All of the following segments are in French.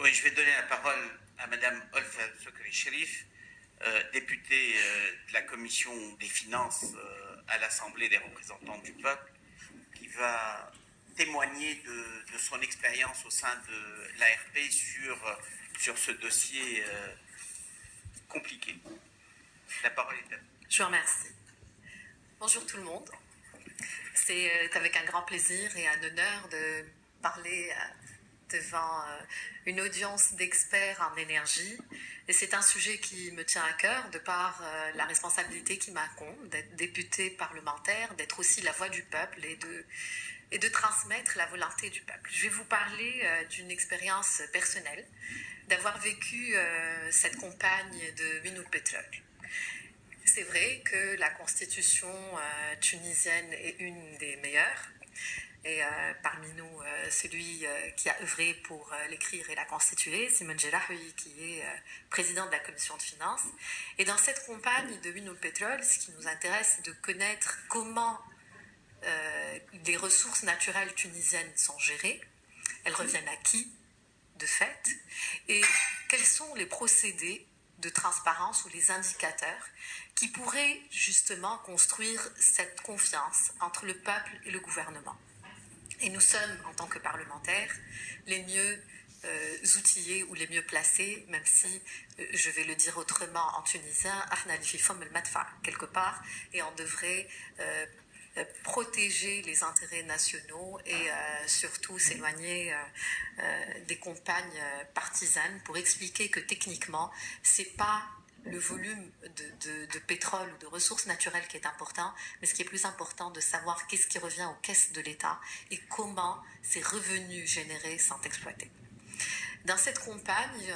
Oui, je vais donner la parole à Madame Olfa Sokri-Chérif, députée de la Commission des Finances à l'Assemblée des représentants du peuple, qui va témoigner de son expérience au sein de l'ARP sur ce dossier compliqué. La parole est à vous. Je vous remercie. Bonjour tout le monde. C'est avec un grand plaisir et un honneur de parler devant une audience d'experts en énergie. Et c'est un sujet qui me tient à cœur de par la responsabilité qui m'incombe d'être députée parlementaire, d'être aussi la voix du peuple et de transmettre la volonté du peuple. Je vais vous parler d'une expérience personnelle, d'avoir vécu cette campagne de Minout Pétrole. C'est vrai que la constitution tunisienne est une des meilleures. Et parmi nous, celui qui a œuvré pour l'écrire et la constituer, Simone Jelahoui, qui est président de la commission de finances. Et dans cette campagne de Minout Pétrole, ce qui nous intéresse, c'est de connaître comment les ressources naturelles tunisiennes sont gérées, elles reviennent à qui, de fait, et quels sont les procédés de transparence ou les indicateurs qui pourraient justement construire cette confiance entre le peuple et le gouvernement. Et nous sommes, en tant que parlementaires, les mieux outillés ou les mieux placés, même si, je vais le dire autrement en tunisien, quelque part, et on devrait protéger les intérêts nationaux et surtout s'éloigner des campagnes partisanes pour expliquer que techniquement, c'est pas le volume de pétrole ou de ressources naturelles qui est important, mais ce qui est plus important de savoir qu'est-ce qui revient aux caisses de l'État et comment ces revenus générés sont exploités. Dans cette campagne,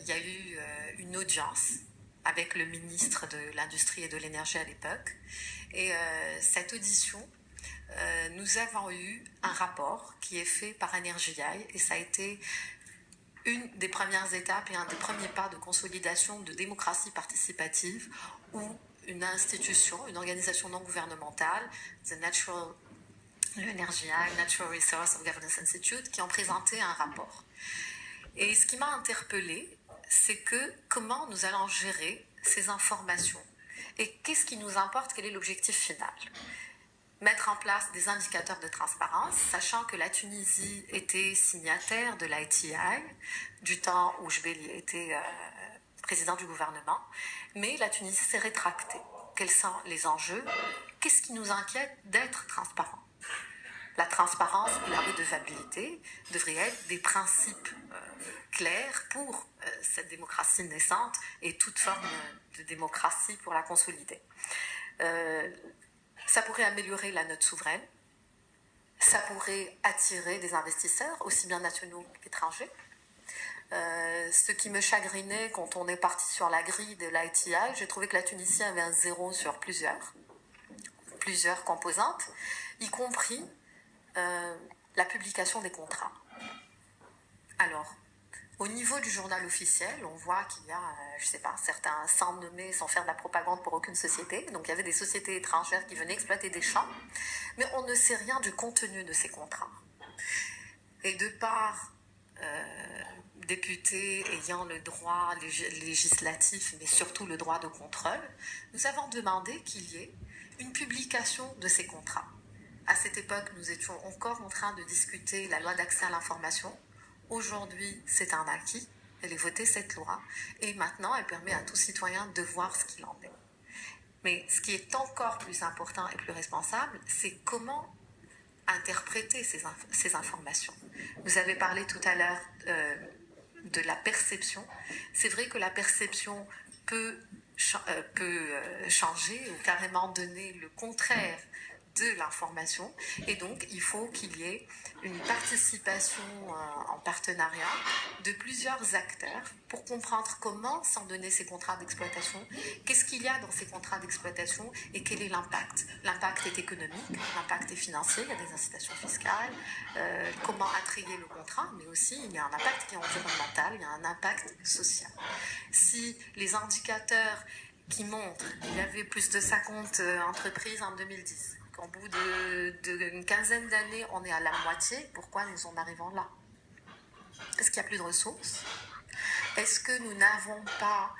il y a eu une audience avec le ministre de l'Industrie et de l'Énergie à l'époque. Et cette audition, nous avons eu un rapport qui est fait par Energy et ça a été une des premières étapes et un des premiers pas de consolidation de démocratie participative où une institution, une organisation non gouvernementale, le Energy Natural Resource of Governance Institute, qui ont présenté un rapport. Et ce qui m'a interpellée, c'est que comment nous allons gérer ces informations et qu'est-ce qui nous importe, quel est l'objectif final. Mettre en place des indicateurs de transparence, sachant que la Tunisie était signataire de l'ITI du temps où Jbeli était président du gouvernement, mais la Tunisie s'est rétractée. Quels sont les enjeux? Qu'est-ce qui nous inquiète d'être transparent? La transparence et la redevabilité devraient être des principes clairs pour cette démocratie naissante et toute forme de démocratie pour la consolider. Ça pourrait améliorer la note souveraine, ça pourrait attirer des investisseurs, aussi bien nationaux qu'étrangers. Ce qui me chagrinait quand on est parti sur la grille de l'ITI, j'ai trouvé que la Tunisie avait un zéro sur plusieurs composantes, y compris la publication des contrats. Alors, au niveau du journal officiel, on voit qu'il y a, certains sans nommer, sans faire de la propagande pour aucune société. Donc il y avait des sociétés étrangères qui venaient exploiter des champs, mais on ne sait rien du contenu de ces contrats. Et de par députés ayant le droit législatif, mais surtout le droit de contrôle, nous avons demandé qu'il y ait une publication de ces contrats. À cette époque, nous étions encore en train de discuter la loi d'accès à l'information. Aujourd'hui, c'est un acquis. Elle est votée, cette loi. Et maintenant, elle permet à tout citoyen de voir ce qu'il en est. Mais ce qui est encore plus important et plus responsable, c'est comment interpréter ces informations. Vous avez parlé tout à l'heure de la perception. C'est vrai que la perception peut changer ou carrément donner le contraire de l'information, et donc il faut qu'il y ait une participation en partenariat de plusieurs acteurs pour comprendre comment sont donnés ces contrats d'exploitation, qu'est-ce qu'il y a dans ces contrats d'exploitation et quel est l'impact. L'impact est économique, l'impact est financier, il y a des incitations fiscales, comment attrayer le contrat, mais aussi il y a un impact qui est environnemental, il y a un impact social. Si les indicateurs qui montrent qu'il y avait plus de 50 entreprises en 2010, qu'au bout d'une quinzaine d'années, on est à la moitié, pourquoi nous en arrivons là? Est-ce qu'il n'y a plus de ressources? Est-ce que nous n'avons pas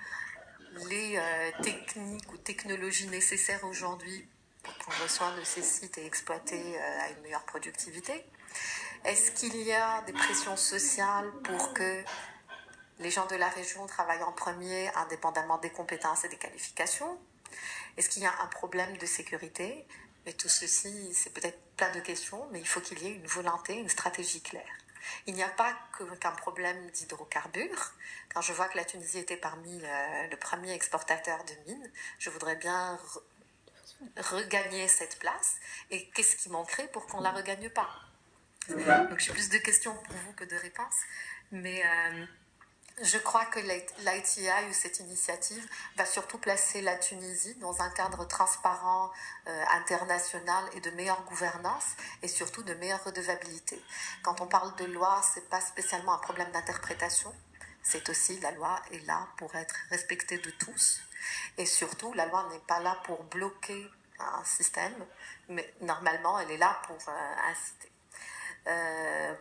les techniques ou technologies nécessaires aujourd'hui pour prendre soin de ces sites et exploiter à une meilleure productivité? Est-ce qu'il y a des pressions sociales pour que les gens de la région travaillent en premier, indépendamment des compétences et des qualifications? Est-ce qu'il y a un problème de sécurité? Mais tout ceci, c'est peut-être plein de questions, mais il faut qu'il y ait une volonté, une stratégie claire. Il n'y a pas qu'un problème d'hydrocarbures. Quand je vois que la Tunisie était parmi le premier exportateur de mines, je voudrais bien regagner cette place. Et qu'est-ce qui manquerait pour qu'on ne la regagne pas? Donc j'ai plus de questions pour vous que de réponses. Mais je crois que l'ITI ou cette initiative va surtout placer la Tunisie dans un cadre transparent, international et de meilleure gouvernance et surtout de meilleure redevabilité. Quand on parle de loi, ce n'est pas spécialement un problème d'interprétation, c'est aussi la loi est là pour être respectée de tous. Et surtout, la loi n'est pas là pour bloquer un système, mais normalement, elle est là pour inciter.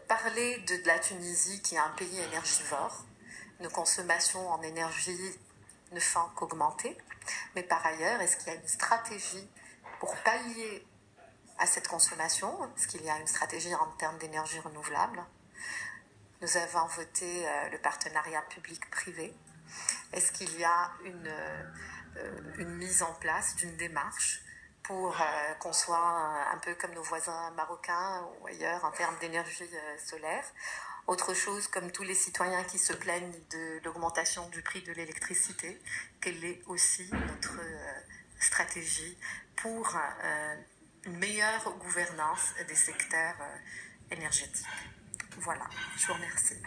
Parler de la Tunisie qui est un pays énergivore, nos consommations en énergie ne font qu'augmenter, mais par ailleurs, est-ce qu'il y a une stratégie pour pallier à cette consommation? Est-ce qu'il y a une stratégie en termes d'énergie renouvelable? Nous avons voté le partenariat public-privé. Est-ce qu'il y a une mise en place d'une démarche pour qu'on soit un peu comme nos voisins marocains ou ailleurs en termes d'énergie solaire? Autre chose, comme tous les citoyens qui se plaignent de l'augmentation du prix de l'électricité, quelle est aussi notre stratégie pour une meilleure gouvernance des secteurs énergétiques? Voilà, je vous remercie.